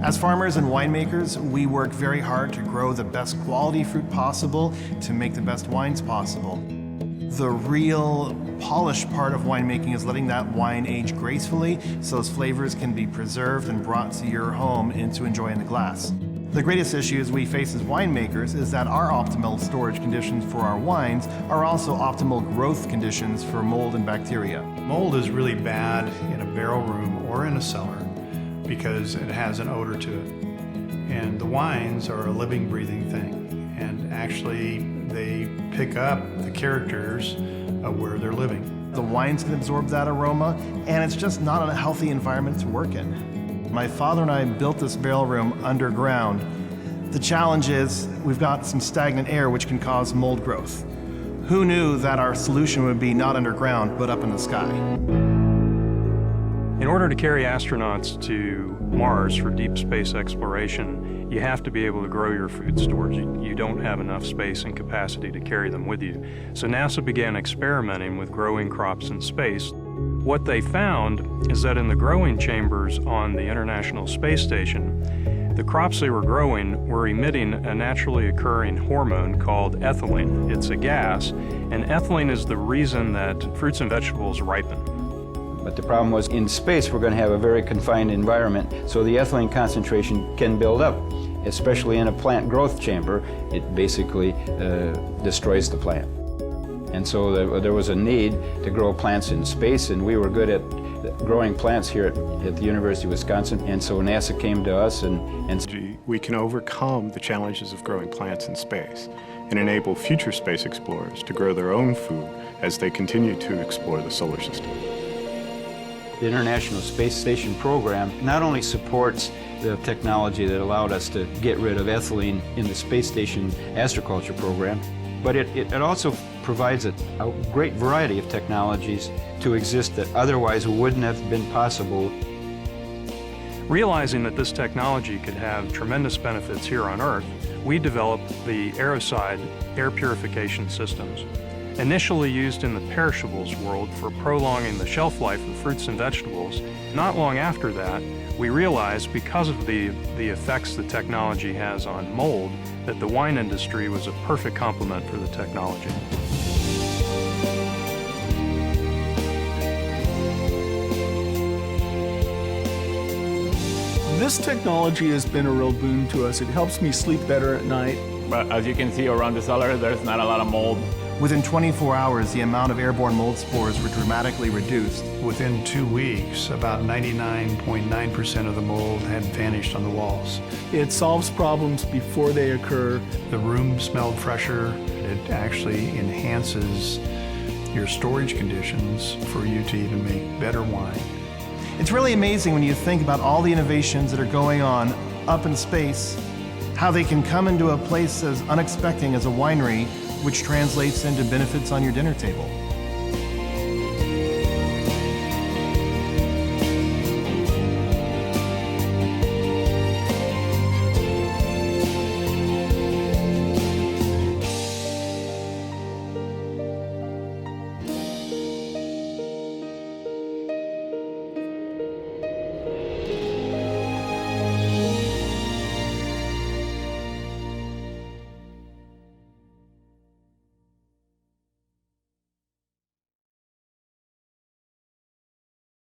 As farmers and winemakers, we work very hard to grow the best quality fruit possible to make the best wines possible. The real polished part of winemaking is letting that wine age gracefully so those flavors can be preserved and brought to your home and to enjoy in the glass. The greatest issues we face as winemakers is that our optimal storage conditions for our wines are also optimal growth conditions for mold and bacteria. Mold is really bad in a barrel room or in a cellar because it has an odor to it. And the wines are a living, breathing thing. And actually, they pick up the characters of where they're living. The wines can absorb that aroma, and it's just not a healthy environment to work in. My father and I built this barrel room underground. The challenge is we've got some stagnant air which can cause mold growth. Who knew that our solution would be not underground, but up in the sky? In order to carry astronauts to Mars for deep space exploration, you have to be able to grow your food stores. You don't have enough space and capacity to carry them with you. So NASA began experimenting with growing crops in space. What they found is that in the growing chambers on the International Space Station, the crops they were growing were emitting a naturally occurring hormone called ethylene. It's a gas, and ethylene is the reason that fruits and vegetables ripen. But the problem was, in space, we're going to have a very confined environment, so the ethylene concentration can build up, especially in a plant growth chamber. It basically destroys the plant. And so there was a need to grow plants in space, and we were good at growing plants here at the University of Wisconsin. And so NASA came to us and we can overcome the challenges of growing plants in space and enable future space explorers to grow their own food as they continue to explore the solar system. The International Space Station program not only supports the technology that allowed us to get rid of ethylene in the space station astroculture program, but it also provides a great variety of technologies to exist that otherwise wouldn't have been possible. Realizing that this technology could have tremendous benefits here on Earth, we developed the Aeroside air purification systems. Initially used in the perishables world for prolonging the shelf life of fruits and vegetables, not long after that, we realized, because of the effects the technology has on mold, that the wine industry was a perfect complement for the technology. This technology has been a real boon to us. It helps me sleep better at night. But as you can see around the cellar, there's not a lot of mold. Within 24 hours, the amount of airborne mold spores were dramatically reduced. Within 2 weeks, about 99.9% of the mold had vanished on the walls. It solves problems before they occur. The room smelled fresher. It actually enhances your storage conditions for you to even make better wine. It's really amazing when you think about all the innovations that are going on up in space, how they can come into a place as unexpected as a winery, which translates into benefits on your dinner table.